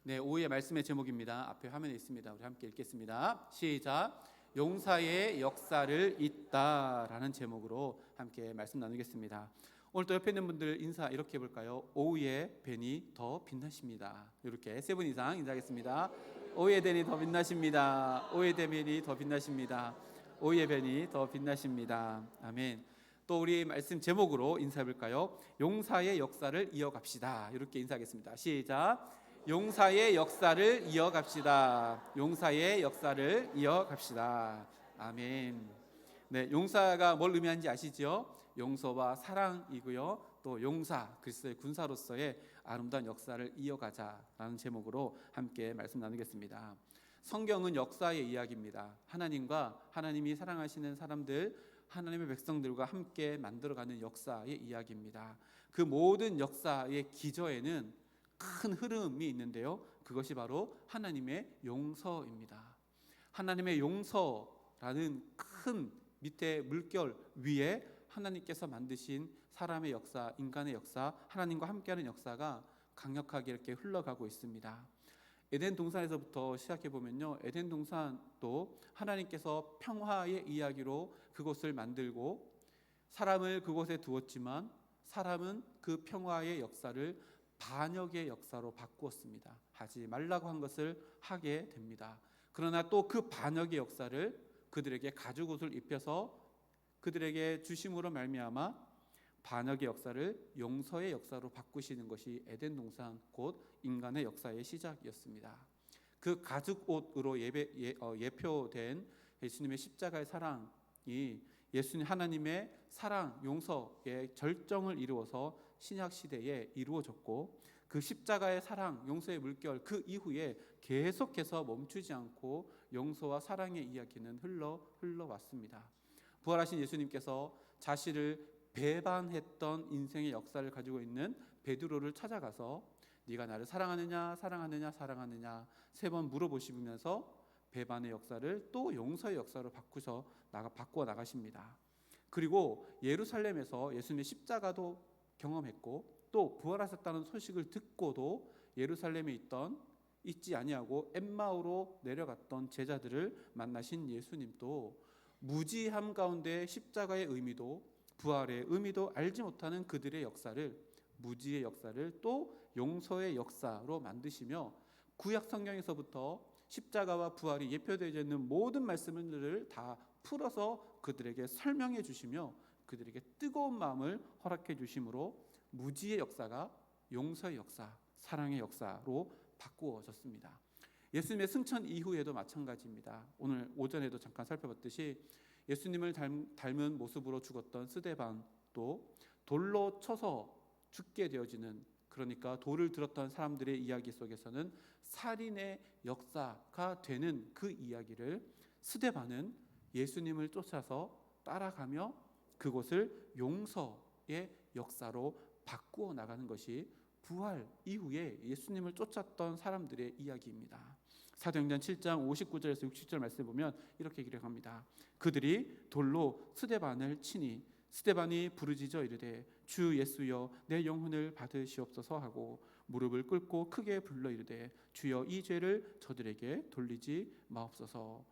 네, 오후의 말씀의 제목입니다. 앞에 화면에 있습니다. 우리 함께 읽겠습니다. 시작. 용사의 역사를 잇다라는 제목으로 함께 말씀 나누겠습니다. 오늘 또 옆에 있는 분들 인사 이렇게 해볼까요? 오후에 벤이 더 빛나십니다. 이렇게 세 분 이상 인사하겠습니다. 오후에 벤이 더 빛나십니다. 오후에 벤이 더 빛나십니다. 오후에 벤이 더 빛나십니다. 아멘. 또 우리 말씀 제목으로 인사해볼까요? 용사의 역사를 이어갑시다. 이렇게 인사하겠습니다. 시작. 용사의 역사를 이어갑시다. 용사의 역사를 이어갑시다. 아멘. 네, 용사가 뭘 의미하는지 아시죠? 용서와 사랑이고요. 또 용사, 그리스도의 군사로서의 아름다운 역사를 이어가자라는 제목으로 함께 말씀 나누겠습니다. 성경은 역사의 이야기입니다. 하나님과 하나님이 사랑하시는 사람들, 하나님의 백성들과 함께 만들어가는 역사의 이야기입니다. 그 모든 역사의 기저에는 큰 흐름이 있는데요, 그것이 바로 하나님의 용서입니다. 하나님의 용서라는 큰 밑에 물결 위에 하나님께서 만드신 사람의 역사, 인간의 역사, 하나님과 함께하는 역사가 강력하게 이렇게 흘러가고 있습니다. 에덴 동산에서부터 시작해 보면요, 에덴 동산도 하나님께서 평화의 이야기로 그곳을 만들고 사람을 그곳에 두었지만 사람은 그 평화의 역사를 반역의 역사로 바꾸었습니다. 하지 말라고 한 것을 하게 됩니다. 그러나 또 그 반역의 역사를 그들에게 가죽옷을 입혀서 그들에게 주심으로 말미암아 반역의 역사를 용서의 역사로 바꾸시는 것이 에덴 동산 곧 인간의 역사의 시작이었습니다. 그 가죽옷으로 예표된 예수님의 십자가의 사랑이 예수님 하나님의 사랑, 용서의 절정을 이루어서 신약 시대에 이루어졌고, 그 십자가의 사랑, 용서의 물결 그 이후에 계속해서 멈추지 않고 용서와 사랑의 이야기는 흘러왔습니다. 부활하신 예수님께서 자신을 배반했던 인생의 역사를 가지고 있는 베드로를 찾아가서 네가 나를 사랑하느냐 사랑하느냐 사랑하느냐 세 번 물어보시면서 배반의 역사를 또 용서의 역사로 바꾸어 나가십니다. 그리고 예루살렘에서 예수님의 십자가도 경험했고 또 부활하셨다는 소식을 듣고도 예루살렘에 있지 아니하고 엠마오로 내려갔던 제자들을 만나신 예수님도 무지함 가운데 십자가의 의미도 부활의 의미도 알지 못하는 그들의 역사를, 무지의 역사를 또 용서의 역사로 만드시며 구약 성경에서부터 십자가와 부활이 예표되어 있는 모든 말씀들을 다 풀어서 그들에게 설명해 주시며 그들에게 뜨거운 마음을 허락해 주심으로 무지의 역사가 용서의 역사, 사랑의 역사로 바꾸어졌습니다. 예수님의 승천 이후에도 마찬가지입니다. 오늘 오전에도 잠깐 살펴봤듯이 예수님을 닮은 모습으로 죽었던 스데반도 돌로 쳐서 죽게 되어지는, 그러니까 돌을 들었던 사람들의 이야기 속에서는 살인의 역사가 되는 그 이야기를 스데반은 예수님을 쫓아서 따라가며 그곳을 용서의 역사로 바꾸어 나가는 것이 부활 이후에 예수님을 쫓았던 사람들의 이야기입니다. 사도행전 7장 59절에서 60절 말씀을 보면 이렇게 기록합니다. 그들이 돌로 스데반을 치니 스데반이 부르짖어 이르되 주 예수여 내 영혼을 받으시옵소서 하고 무릎을 꿇고 크게 불러 이르되 주여 이 죄를 저들에게 돌리지 마옵소서,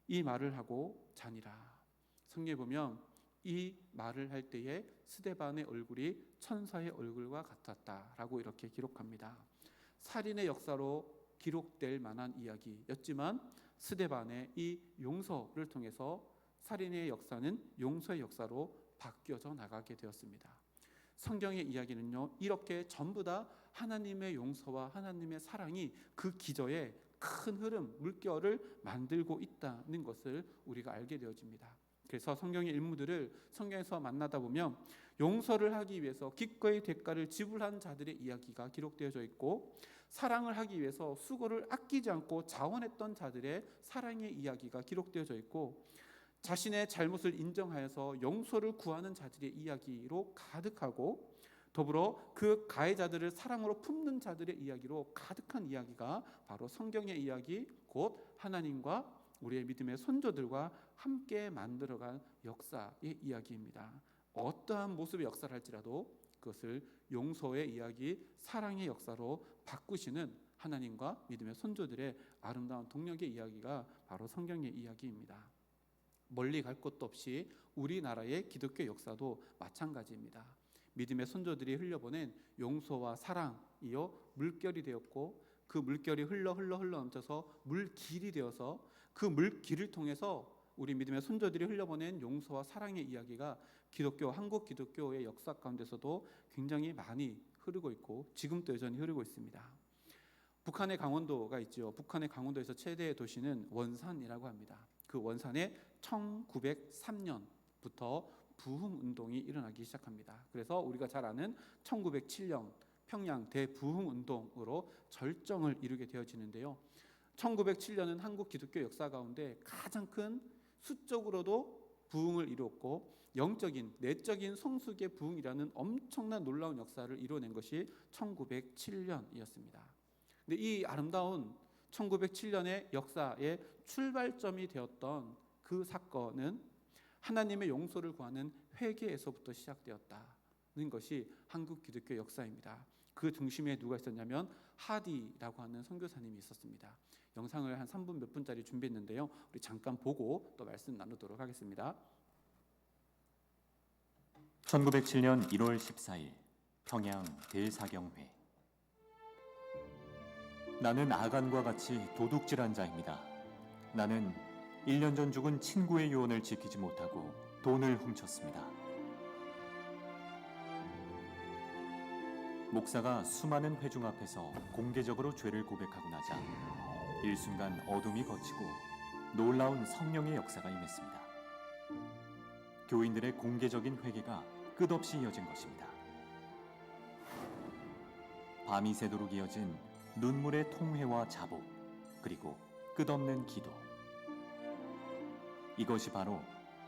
이 말을 하고 자니라. 성경에 보면 이 말을 할 때에 스데반의 얼굴이 천사의 얼굴과 같았다라고 이렇게 기록합니다. 살인의 역사로 기록될 만한 이야기였지만 스데반의 이 용서를 통해서 살인의 역사는 용서의 역사로 바뀌어져 나가게 되었습니다. 성경의 이야기는요, 이렇게 전부 다 하나님의 용서와 하나님의 사랑이 그 기저에 큰 흐름, 물결을 만들고 있다는 것을 우리가 알게 되어집니다. 그래서 성경의 인물들을 성경에서 만나다 보면 용서를 하기 위해서 기꺼이 대가를 지불한 자들의 이야기가 기록되어져 있고, 사랑을 하기 위해서 수고를 아끼지 않고 자원했던 자들의 사랑의 이야기가 기록되어져 있고, 자신의 잘못을 인정하여서 용서를 구하는 자들의 이야기로 가득하고, 더불어 그 가해자들을 사랑으로 품는 자들의 이야기로 가득한 이야기가 바로 성경의 이야기, 곧 하나님과 우리의 믿음의 선조들과 함께 만들어간 역사의 이야기입니다. 어떠한 모습의 역사를 할지라도 그것을 용서의 이야기, 사랑의 역사로 바꾸시는 하나님과 믿음의 선조들의 아름다운 동역의 이야기가 바로 성경의 이야기입니다. 멀리 갈 곳도 없이 우리나라의 기독교 역사도 마찬가지입니다. 믿음의 선조들이 흘려보낸 용서와 사랑이요 물결이 되었고, 그 물결이 흘러 넘쳐서 물길이 되어서 그 물길을 통해서 우리 믿음의 선조들이 흘려보낸 용서와 사랑의 이야기가 기독교, 한국 기독교의 역사 가운데서도 굉장히 많이 흐르고 있고 지금도 여전히 흐르고 있습니다. 북한의 강원도가 있죠. 북한의 강원도에서 최대의 도시는 원산이라고 합니다. 그 원산에 1903년부터 부흥운동이 일어나기 시작합니다. 그래서 우리가 잘 아는 1907년 평양 대부흥운동으로 절정을 이루게 되어지는데요. 1907년은 한국 기독교 역사 가운데 가장 큰 수적으로도 부흥을 이루었고 영적인, 내적인 성숙의 부흥이라는 엄청난 놀라운 역사를 이루어낸 것이 1907년이었습니다. 근데 이 아름다운 1907년의 역사의 출발점이 되었던 그 사건은 하나님의 용서를 구하는 회개에서부터 시작되었다는 것이 한국 기독교 역사입니다. 그 중심에 누가 있었냐면 하디라고 하는 선교사님이 있었습니다. 영상을 한 3분 몇 분짜리 준비했는데요. 우리 잠깐 보고 또 말씀 나누도록 하겠습니다. 1907년 1월 14일 평양 대사경회. 나는 아간과 같이 도둑질한 자입니다. 나는 1년 전 죽은 친구의 유언을 지키지 못하고 돈을 훔쳤습니다. 목사가 수많은 회중 앞에서 공개적으로 죄를 고백하고 나자 일순간 어둠이 걷히고 놀라운 성령의 역사가 임했습니다. 교인들의 공개적인 회개가 끝없이 이어진 것입니다. 밤이 새도록 이어진 눈물의 통회와 자복, 그리고 끝없는 기도. 이것이 바로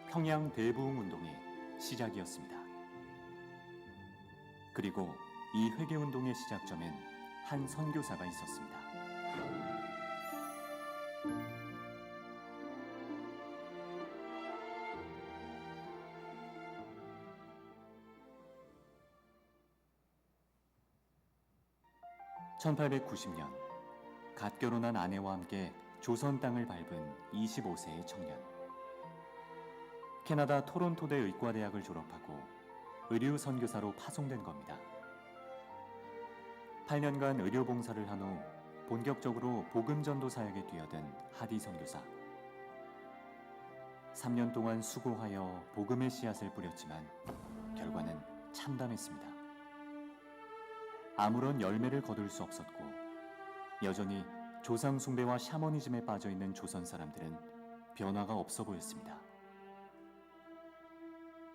평양 대부흥운동의 시작이었습니다. 그리고 이 회개운동의 시작점엔 한 선교사가 있었습니다. (1890년) 갓 결혼한 아내와 함께 조선 땅을 밟은 25세의 청년. 캐나다 토론토대 의과대학을 졸업하고 의류 선교사로 파송된 겁니다. 8년간 의료 봉사를 한 후 본격적으로 복음 전도 사역에 뛰어든 하디 선교사. 3년 동안 수고하여 복음의 씨앗을 뿌렸지만 결과는 참담했습니다. 아무런 열매를 거둘 수 없었고 여전히 조상 숭배와 샤머니즘에 빠져있는 조선 사람들은 변화가 없어 보였습니다.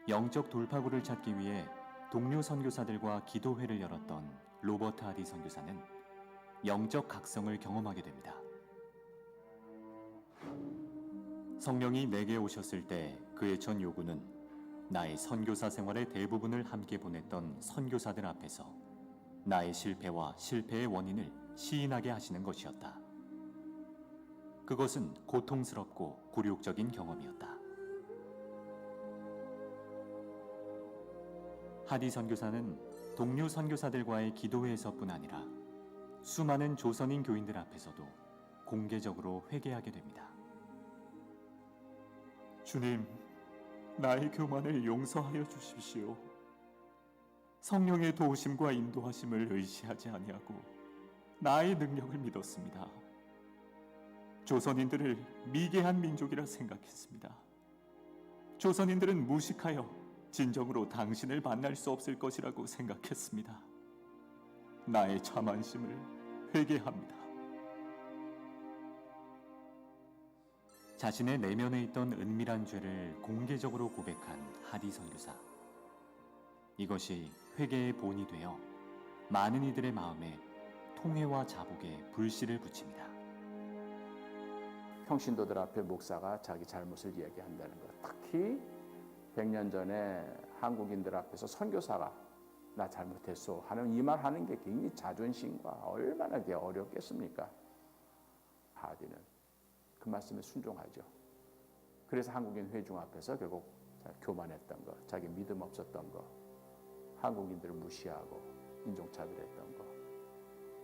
영적 돌파구를 찾기 위해 동료 선교사들과 기도회를 열었던 로버트 하디 선교사는 영적 각성을 경험하게 됩니다. 성령이 내게 오셨을 때 그의 첫 요구는 나의 선교사 생활의 대부분을 함께 보냈던 선교사들 앞에서 나의 실패와 실패의 원인을 시인하게 하시는 것이었다. 그것은 고통스럽고 굴욕적인 경험이었다. 하디 선교사는 동료 선교사들과의 기도회에서뿐 아니라 수많은 조선인 교인들 앞에서도 공개적으로 회개하게 됩니다. 주님, 나의 교만을 용서하여 주십시오. 성령의 도우심과 인도하심을 의지하지 아니하고 나의 능력을 믿었습니다. 조선인들을 미개한 민족이라 생각했습니다. 조선인들은 무식하여 진정으로 당신을 만날 수 없을 것이라고 생각했습니다. 나의 자만심을 회개합니다. 자신의 내면에 있던 은밀한 죄를 공개적으로 고백한 하디 선교사. 이것이 회개의 본이 되어 많은 이들의 마음에 통회와 자복의 불씨를 붙입니다. 평신도들 앞에 목사가 자기 잘못을 이야기한다는 것, 특히 100년 전에 한국인들 앞에서 선교사가 나 잘못했어 하는 이 말 하는 게 굉장히 자존심과 얼마나 그게 어렵겠습니까? 하디는 그 말씀에 순종하죠. 그래서 한국인 회중 앞에서 결국 교만했던 거, 자기 믿음 없었던 거, 한국인들을 무시하고 인종차별했던 거,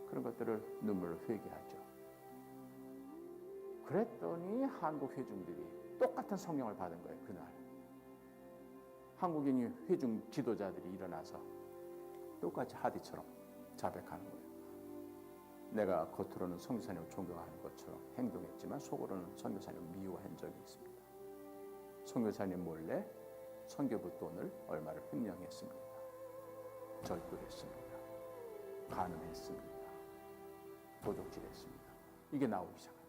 그런 것들을 눈물로 회개하죠. 그랬더니 한국 회중들이 똑같은 성령을 받은 거예요. 그날 한국인이 회중 지도자들이 일어나서 똑같이 하디처럼 자백하는 거예요. 내가 겉으로는 선교사님을 존경하는 것처럼 행동했지만 속으로는 선교사님을 미워한 적이 있습니다. 선교사님 몰래 선교부 돈을 얼마를 횡령했습니다. 절도했습니다. 간음했습니다. 도적질했습니다. 이게 나오기 시작합니다.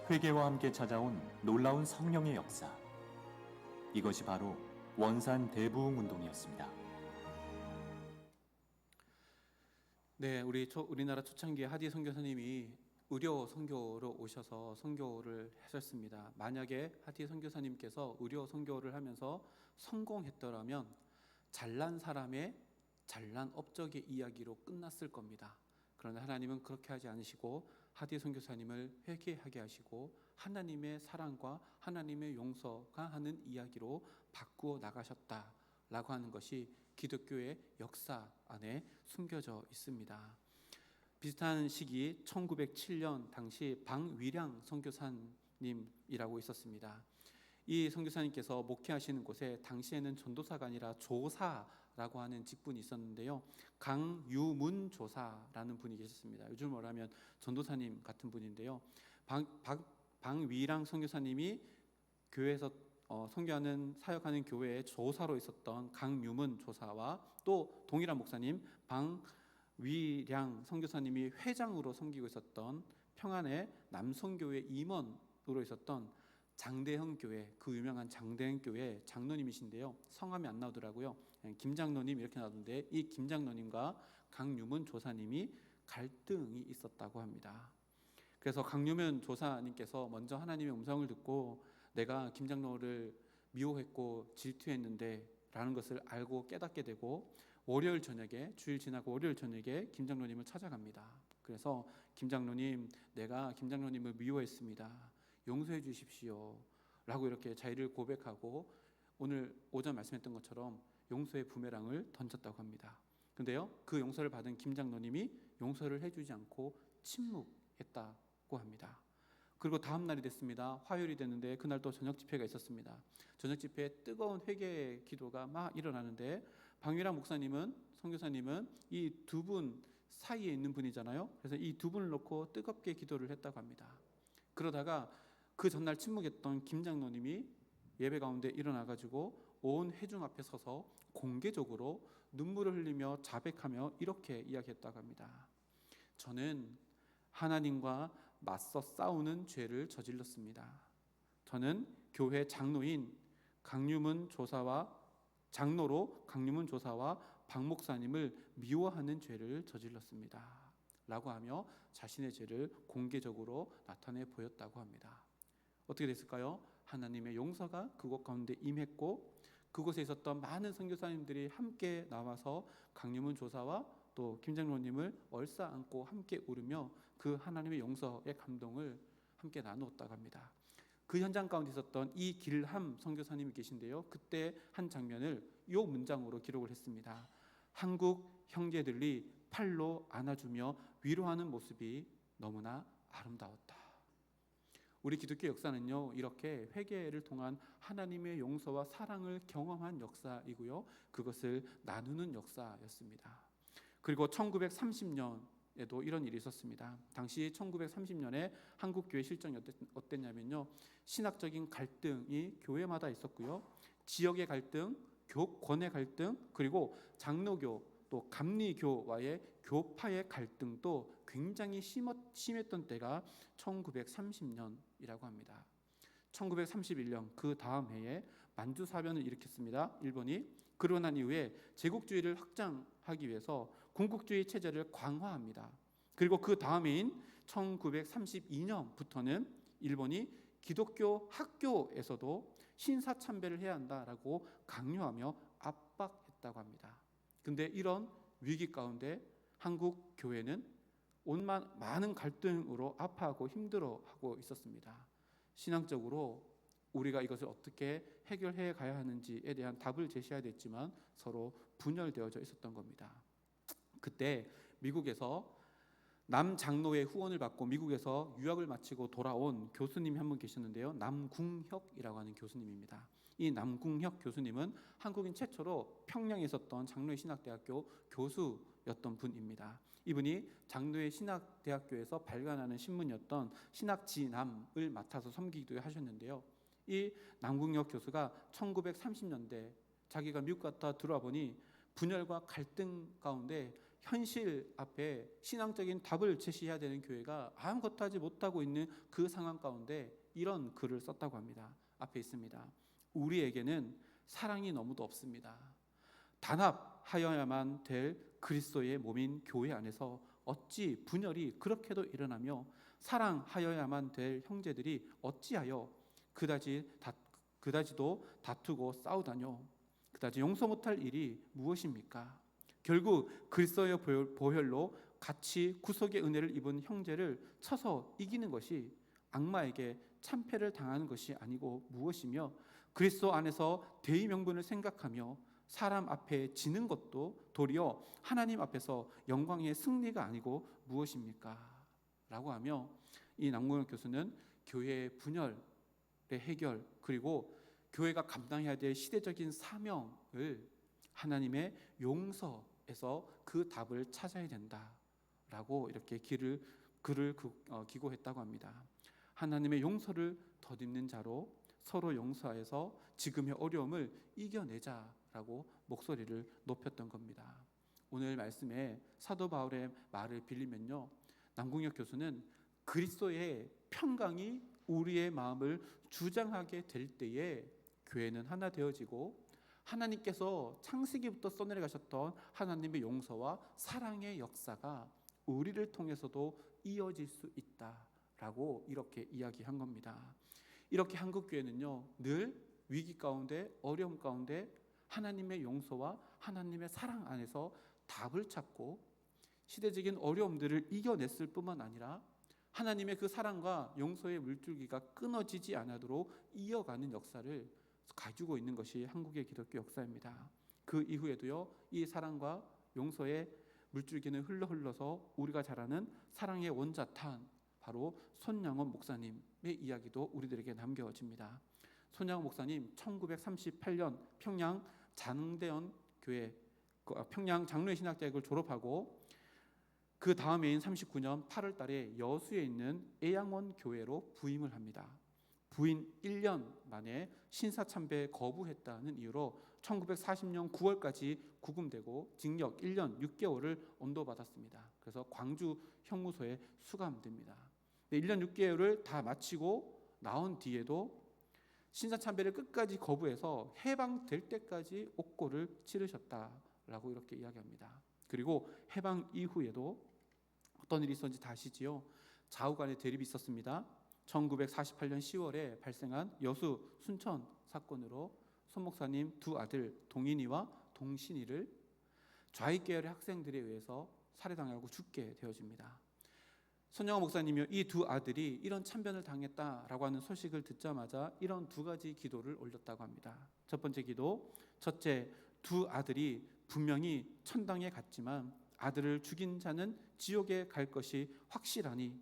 회개와 함께 찾아온 놀라운 성령의 역사. 이것이 바로 원산 대부흥 운동이었습니다. 네, 우리나라 초창기에 하디 선교사님이 의료 선교로 오셔서 선교를 하셨습니다. 만약에 하디 선교사님께서 의료 선교를 하면서 성공했더라면 잘난 사람의 잘난 업적의 이야기로 끝났을 겁니다. 그러나 하나님은 그렇게 하지 않으시고 하디 선교사님을 회개하게 하시고 하나님의 사랑과 하나님의 용서가 하는 이야기로 바꾸어 나가셨다라고 하는 것이 기독교의 역사 안에 숨겨져 있습니다. 비슷한 시기 1907년 당시 방위량 선교사님이라고 있었습니다. 이 선교사님께서 목회하시는 곳에 당시에는 전도사가 아니라 조사라고 하는 직분이 있었는데요. 강유문 조사라는 분이 계셨습니다. 요즘 말하면 전도사님 같은 분인데요. 방위량 선교사님이 교회에서 선교하는 사역하는 교회의 조사로 있었던 강유문 조사와 또 동일한 목사님 방위량 선교사님이 회장으로 섬기고 있었던 평안의 남성교회 임원으로 있었던 장대형 교회, 그 유명한 장대형 교회 장로님이신데요. 성함이 안 나오더라고요. 김장로님 이렇게 나오는데 이 김장로님과 강유문 조사님이 갈등이 있었다고 합니다. 그래서 강유문 조사님께서 먼저 하나님의 음성을 듣고 내가 김장로를 미워했고 질투했는데 라는 것을 알고 깨닫게 되고 월요일 저녁에 주일 지나고 월요일 저녁에 김장로님을 찾아갑니다. 그래서 김장로님, 내가 김장로님을 미워했습니다. 용서해 주십시오 라고 이렇게 자의를 고백하고 오늘 오전 말씀했던 것처럼 용서의 부메랑을 던졌다고 합니다. 근데요, 그 용서를 받은 김장로님이 용서를 해주지 않고 침묵했다고 합니다. 그리고 다음 날이 됐습니다. 화요일이 됐는데 그날 또 저녁 집회가 있었습니다. 저녁 집회에 뜨거운 회개 기도가 막 일어나는데 방위랑 목사님은 선교사님은 이 두 분 사이에 있는 분이잖아요. 그래서 이 두 분을 놓고 뜨겁게 기도를 했다고 합니다. 그러다가 그 전날 침묵했던 김장로님이 예배 가운데 일어나가지고 온 회중 앞에 서서 공개적으로 눈물을 흘리며 자백하며 이렇게 이야기했다고 합니다. 저는 하나님과 맞서 싸우는 죄를 저질렀습니다. 저는 교회 장로인 강유문 조사와 장로로 강유문 조사와 박 목사님을 미워하는 죄를 저질렀습니다. 라고 하며 자신의 죄를 공개적으로 나타내 보였다고 합니다. 어떻게 됐을까요? 하나님의 용서가 그곳 가운데 임했고 그곳에 있었던 많은 선교사님들이 함께 나와서 강유문 조사와 또 김장로님을 얼싸안고 함께 울으며 그 하나님의 용서의 감동을 함께 나누었다고 합니다. 그 현장 가운데 있었던 이길함 선교사님이 계신데요. 그때 한 장면을 이 문장으로 기록을 했습니다. 한국 형제들이 팔로 안아주며 위로하는 모습이 너무나 아름다웠다. 우리 기독교 역사는요, 이렇게 회개를 통한 하나님의 용서와 사랑을 경험한 역사이고요, 그것을 나누는 역사였습니다. 그리고 1930년에도 이런 일이 있었습니다. 당시 1930년에 한국 교회 실정이 어땠냐면요, 신학적인 갈등이 교회마다 있었고요, 지역의 갈등, 교권의 갈등, 그리고 장로교 또 감리교와의 교파의 갈등도 굉장히 심했던 때가 1930년이라고 합니다. 1931년 그 다음 해에 만주사변을 일으켰습니다. 일본이. 그러고 난 이후에 제국주의를 확장하기 위해서 군국주의 체제를 강화합니다. 그리고 그 다음 해인 1932년부터는 일본이 기독교 학교에서도 신사참배를 해야 한다라고 강요하며 압박했다고 합니다. 근데 이런 위기 가운데 한국 교회는 많은 갈등으로 아파하고 힘들어하고 있었습니다. 신앙적으로 우리가 이것을 어떻게 해결해 가야 하는지에 대한 답을 제시해야 됐지만 서로 분열되어져 있었던 겁니다. 그때 미국에서 남장로의 후원을 받고 미국에서 유학을 마치고 돌아온 교수님이 한 분 계셨는데요. 남궁혁이라고 하는 교수님입니다. 이 남궁혁 교수님은 한국인 최초로 평양에 있었던 장로의 신학대학교 교수였던 분입니다. 이분이 장로의 신학대학교에서 발간하는 신문이었던 신학지남을 맡아서 섬기기도 하셨는데요. 이 남궁혁 교수가 1930년대 자기가 미국 갔다 들어와 보니 분열과 갈등 가운데 현실 앞에 신앙적인 답을 제시해야 되는 교회가 아무것도 하지 못하고 있는 그 상황 가운데 이런 글을 썼다고 합니다. 앞에 있습니다. 우리에게는 사랑이 너무도 없습니다. 단합하여야만 될 그리스도의 몸인 교회 안에서 어찌 분열이 그렇게도 일어나며 사랑하여야만 될 형제들이 어찌하여 그다지도 다투고 싸우다뇨. 그다지 용서 못할 일이 무엇입니까? 결국 그리스도의 보혈로 같이 구속의 은혜를 입은 형제를 쳐서 이기는 것이 악마에게 참패를 당하는 것이 아니고 무엇이며, 그리스도 안에서 대의 명분을 생각하며 사람 앞에 지는 것도 도리어 하나님 앞에서 영광의 승리가 아니고 무엇입니까? 라고 하며 이 남궁혁 교수는 교회의 분열의 해결, 그리고 교회가 감당해야 될 시대적인 사명을 하나님의 용서에서 그 답을 찾아야 된다라고 이렇게 글을 기고했다고 합니다. 하나님의 용서를 덧입는 자로 서로 용서해서 지금의 어려움을 이겨내자라고 목소리를 높였던 겁니다. 오늘 말씀에 사도 바울의 말을 빌리면요, 남궁혁 교수는 그리스도의 평강이 우리의 마음을 주장하게 될 때에 교회는 하나 되어지고 하나님께서 창세기부터 써내려가셨던 하나님의 용서와 사랑의 역사가 우리를 통해서도 이어질 수 있다라고 이렇게 이야기한 겁니다. 이렇게 한국교회는요, 늘 위기 가운데 어려움 가운데 하나님의 용서와 하나님의 사랑 안에서 답을 찾고 시대적인 어려움들을 이겨냈을 뿐만 아니라 하나님의 그 사랑과 용서의 물줄기가 끊어지지 않도록 이어가는 역사를 가지고 있는 것이 한국의 기독교 역사입니다. 그 이후에도요, 이 사랑과 용서의 물줄기는 흘러서 우리가 잘 아는 사랑의 원자탄, 바로 손양원 목사님의 이야기도 우리들에게 남겨집니다. 손양원 목사님 1938년 평양 장대현 교회, 평양 장로의 신학대학을 졸업하고 그 다음 해인 39년 8월 달에 여수에 있는 애양원 교회로 부임을 합니다. 부임 1년 만에 신사참배 거부했다는 이유로 1940년 9월까지 구금되고 징역 1년 6개월을 언도받았습니다. 그래서 광주 형무소에 수감됩니다. 1년 6개월을 다 마치고 나온 뒤에도 신사참배를 끝까지 거부해서 해방될 때까지 옥고를 치르셨다라고 이렇게 이야기합니다. 그리고 해방 이후에도 어떤 일이 있었는지 다 아시지요? 좌우 간의 대립이 있었습니다. 1948년 10월에 발생한 여수 순천 사건으로 손 목사님 두 아들 동인이와 동신이를 좌익 계열의 학생들에 의해서 살해당하고 죽게 되어집니다. 손영호 목사님이 이 두 아들이 이런 참변을 당했다라고 하는 소식을 듣자마자 이런 두 가지 기도를 올렸다고 합니다. 첫 번째 기도, 첫째, 두 아들이 분명히 천당에 갔지만 아들을 죽인 자는 지옥에 갈 것이 확실하니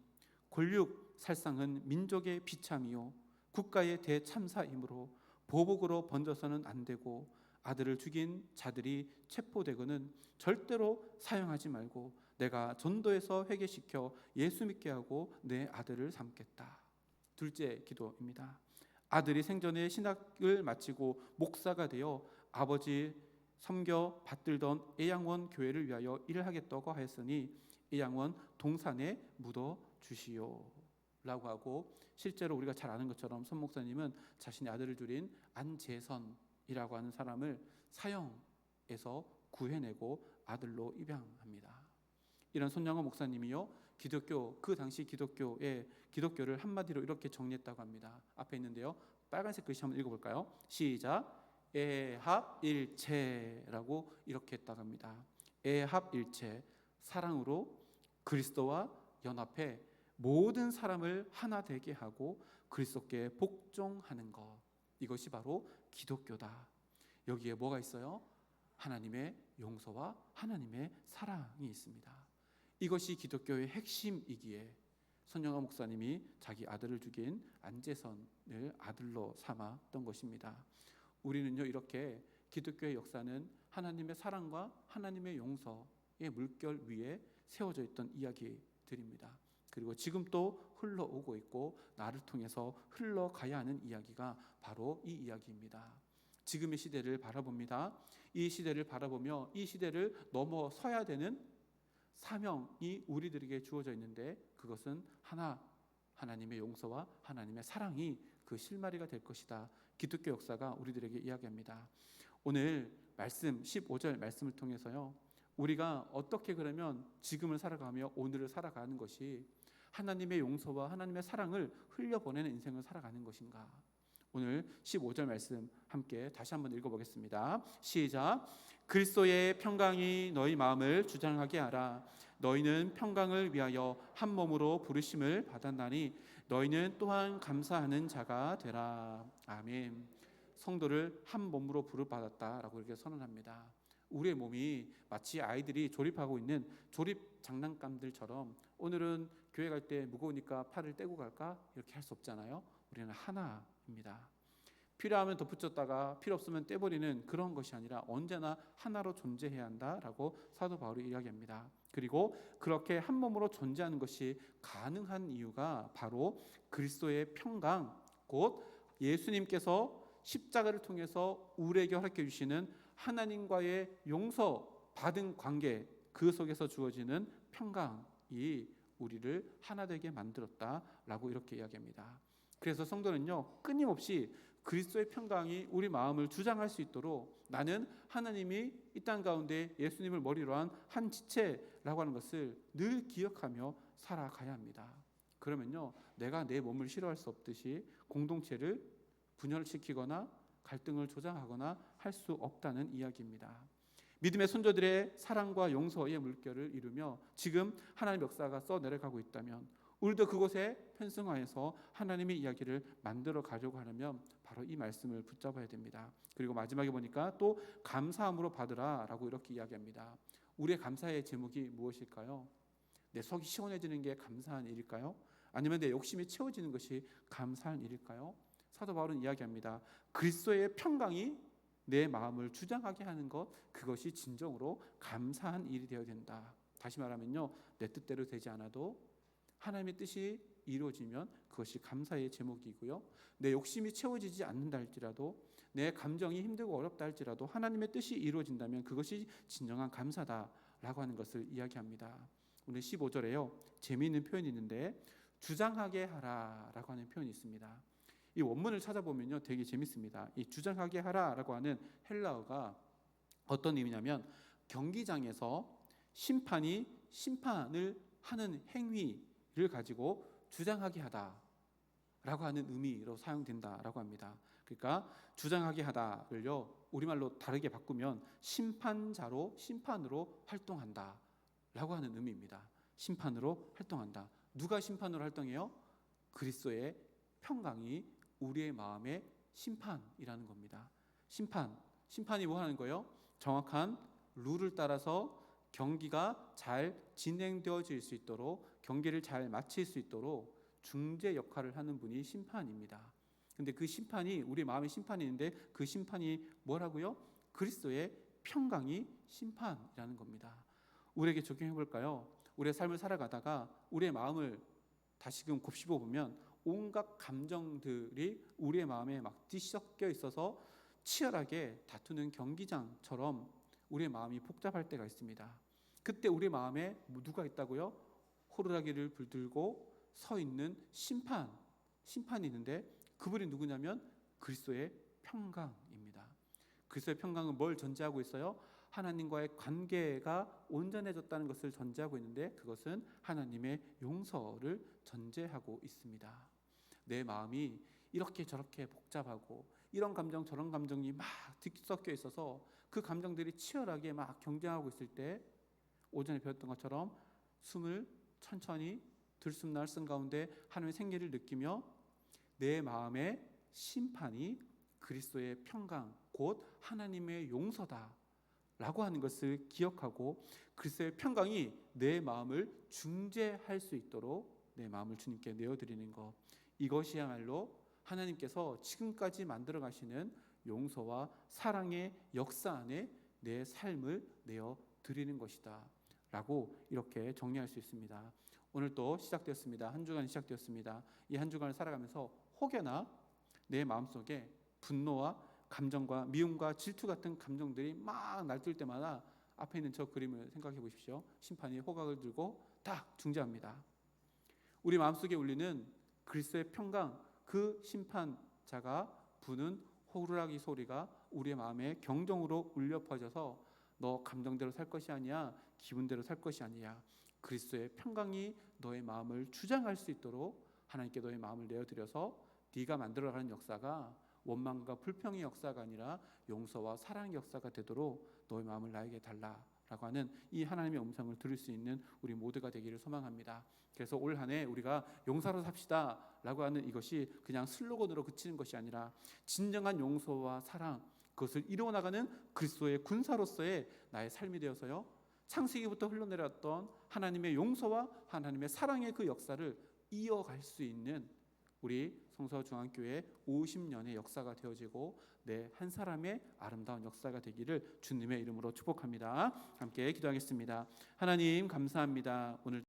권력 살상은 민족의 비참이요 국가의 대참사이므로 보복으로 번져서는 안 되고 아들을 죽인 자들이 체포되고는 절대로 사용하지 말고 내가 전도해서 회개시켜 예수 믿게 하고 내 아들을 삼겠다. 둘째 기도입니다. 아들이 생전에 신학을 마치고 목사가 되어 아버지 섬겨 받들던 애양원 교회를 위하여 일을 하겠다고 하였으니 애양원 동산에 묻어 주시오 라고 하고, 실제로 우리가 잘 아는 것처럼 손 목사님은 자신의 아들을 줄인 안재선이라고 하는 사람을 사형에서 구해내고 아들로 입양합니다. 이런 손양호 목사님이요, 기독교, 그 당시 기독교를 한마디로 이렇게 정리했다고 합니다. 앞에 있는데요, 빨간색 글씨 한번 읽어볼까요? 시작. 애합일체라고 이렇게 했다고 합니다. 애합일체, 사랑으로 그리스도와 연합해 모든 사람을 하나 되게 하고 그리스도께 복종하는 것, 이것이 바로 기독교다. 여기에 뭐가 있어요? 하나님의 용서와 하나님의 사랑이 있습니다. 이것이 기독교의 핵심이기에 손영아 목사님이 자기 아들을 죽인 안재선을 아들로 삼았던 것입니다. 우리는요, 이렇게 기독교의 역사는 하나님의 사랑과 하나님의 용서의 물결 위에 세워져 있던 이야기들입니다. 그리고 지금 또 흘러오고 있고 나를 통해서 흘러가야 하는 이야기가 바로 이 이야기입니다. 지금의 시대를 바라봅니다. 이 시대를 바라보며 이 시대를 넘어서야 되는 사명이 우리들에게 주어져 있는데, 그것은 하나님의 용서와 하나님의 사랑이 그 실마리가 될 것이다. 기독교 역사가 우리들에게 이야기합니다. 오늘 말씀 15절 말씀을 통해서요, 우리가 어떻게 그러면 지금을 살아가며 오늘을 살아가는 것이 하나님의 용서와 하나님의 사랑을 흘려보내는 인생을 살아가는 것인가? 오늘 15절 말씀 함께 다시 한번 읽어보겠습니다. 시작. 그리스도의 평강이 너희 마음을 주장하게 하라. 너희는 평강을 위하여 한 몸으로 부르심을 받았나니 너희는 또한 감사하는 자가 되라. 아멘. 성도를 한 몸으로 부르받았다라고 이렇게 선언합니다. 우리의 몸이 마치 아이들이 조립하고 있는 조립 장난감들처럼 오늘은 교회 갈 때 무거우니까 팔을 떼고 갈까? 이렇게 할 수 없잖아요. 우리는 하나입니다. 필요하면 덧붙였다가 필요 없으면 떼버리는 그런 것이 아니라 언제나 하나로 존재해야 한다라고 사도 바울이 이야기합니다. 그리고 그렇게 한 몸으로 존재하는 것이 가능한 이유가 바로 그리스도의 평강, 곧 예수님께서 십자가를 통해서 우리에게 허락해 주시는 하나님과의 용서 받은 관계, 그 속에서 주어지는 평강이 우리를 하나 되게 만들었다라고 이렇게 이야기합니다. 그래서 성도는요, 끊임없이 그리스도의 평강이 우리 마음을 주장할 수 있도록 나는 하나님이 이 땅 가운데 예수님을 머리로 한 지체라고 하는 것을 늘 기억하며 살아가야 합니다. 그러면요, 내가 내 몸을 싫어할 수 없듯이 공동체를 분열시키거나 갈등을 조장하거나 할 수 없다는 이야기입니다. 믿음의 손자들의 사랑과 용서의 물결을 이루며 지금 하나님의 역사가 써내려가고 있다면 우리도 그곳에 편승하여서 하나님의 이야기를 만들어 가려고 하려면 바로 이 말씀을 붙잡아야 됩니다. 그리고 마지막에 보니까 또 감사함으로 받으라 라고 이렇게 이야기합니다. 우리의 감사의 제목이 무엇일까요? 내 속이 시원해지는 게 감사한 일일까요? 아니면 내 욕심이 채워지는 것이 감사한 일일까요? 사도 바울은 이야기합니다. 그리스도의 평강이 내 마음을 주장하게 하는 것, 그것이 진정으로 감사한 일이 되어야 된다. 다시 말하면요, 내 뜻대로 되지 않아도 하나님의 뜻이 이루어지면 그것이 감사의 제목이고요, 내 욕심이 채워지지 않는다 할지라도, 내 감정이 힘들고 어렵다 할지라도 하나님의 뜻이 이루어진다면 그것이 진정한 감사다라고 하는 것을 이야기합니다. 오늘 15절에요, 재미있는 표현이 있는데 주장하게 하라라고 하는 표현이 있습니다. 이 원문을 찾아보면요, 되게 재밌습니다. 이 주장하게 하라라고 하는 헬라어가 어떤 의미냐면 경기장에서 심판이 심판을 하는 행위를 가지고 주장하게 하다라고 하는 의미로 사용된다라고 합니다. 그러니까 주장하게 하다를요, 우리말로 다르게 바꾸면 심판으로 활동한다라고 하는 의미입니다. 심판으로 활동한다. 누가 심판으로 활동해요? 그리스도의 평강이 우리의 마음의 심판이라는 겁니다. 심판이 뭐 하는 거예요? 정확한 룰을 따라서 경기가 잘 진행되어질 수 있도록, 경기를 잘 마칠 수 있도록 중재 역할을 하는 분이 심판입니다. 근데 그 심판이 우리 마음의 심판이 있는데 그 심판이 뭐라고요? 그리스도의 평강이 심판이라는 겁니다. 우리에게 적용해 볼까요? 우리의 삶을 살아가다가 우리의 마음을 다시금 곱씹어 보면 온갖 감정들이 우리의 마음에 막 뒤섞여 있어서 치열하게 다투는 경기장처럼 우리의 마음이 복잡할 때가 있습니다. 그때 우리 마음에 누가 있다고요? 호루라기를 불들고 서 있는 심판이 있는데 그분이 누구냐면 그리스도의 평강입니다. 그리스도의 평강은 뭘 전제하고 있어요? 하나님과의 관계가 온전해졌다는 것을 전제하고 있는데 그것은 하나님의 용서를 전제하고 있습니다. 내 마음이 이렇게 저렇게 복잡하고 이런 감정 저런 감정이 막 뒤섞여 있어서 그 감정들이 치열하게 막 경쟁하고 있을 때 오전에 배웠던 것처럼 숨을 천천히 들숨날숨 가운데 하나님의 생기를 느끼며 내 마음의 심판이 그리스도의 평강 곧 하나님의 용서다 라고 하는 것을 기억하고 그리스도의 평강이 내 마음을 중재할 수 있도록 내 마음을 주님께 내어드리는 것, 이것이야말로 하나님께서 지금까지 만들어 가시는 용서와 사랑의 역사 안에 내 삶을 내어드리는 것이다 라고 이렇게 정리할 수 있습니다. 오늘 또 시작되었습니다. 한 주간이 시작되었습니다. 이 한 주간을 살아가면서 혹여나 내 마음속에 분노와 감정과 미움과 질투 같은 감정들이 막 날뛸 때마다 앞에 있는 저 그림을 생각해 보십시오. 심판이 호각을 들고 딱 중재합니다. 우리 마음속에 울리는 그리스도의 평강, 그 심판자가 부는 호루라기 소리가 우리의 마음에 경종으로 울려 퍼져서 너 감정대로 살 것이 아니야, 기분대로 살 것이 아니야, 그리스도의 평강이 너의 마음을 주장할 수 있도록 하나님께 너의 마음을 내어드려서 네가 만들어가는 역사가 원망과 불평의 역사가 아니라 용서와 사랑의 역사가 되도록 너의 마음을 나에게 달라라고 하는 이 하나님의 음성을 들을 수 있는 우리 모두가 되기를 소망합니다. 그래서 올 한 해 우리가 용사로 삽시다 라고 하는 이것이 그냥 슬로건으로 그치는 것이 아니라 진정한 용서와 사랑, 그것을 이루어나가는 그리스도의 군사로서의 나의 삶이 되어서요, 창세기부터 흘러내렸던 하나님의 용서와 하나님의 사랑의 그 역사를 이어갈 수 있는 우리 성서중앙교회 50년의 역사가 되어지고 내 한 사람의 아름다운 역사가 되기를 주님의 이름으로 축복합니다. 함께 기도하겠습니다. 하나님 감사합니다. 오늘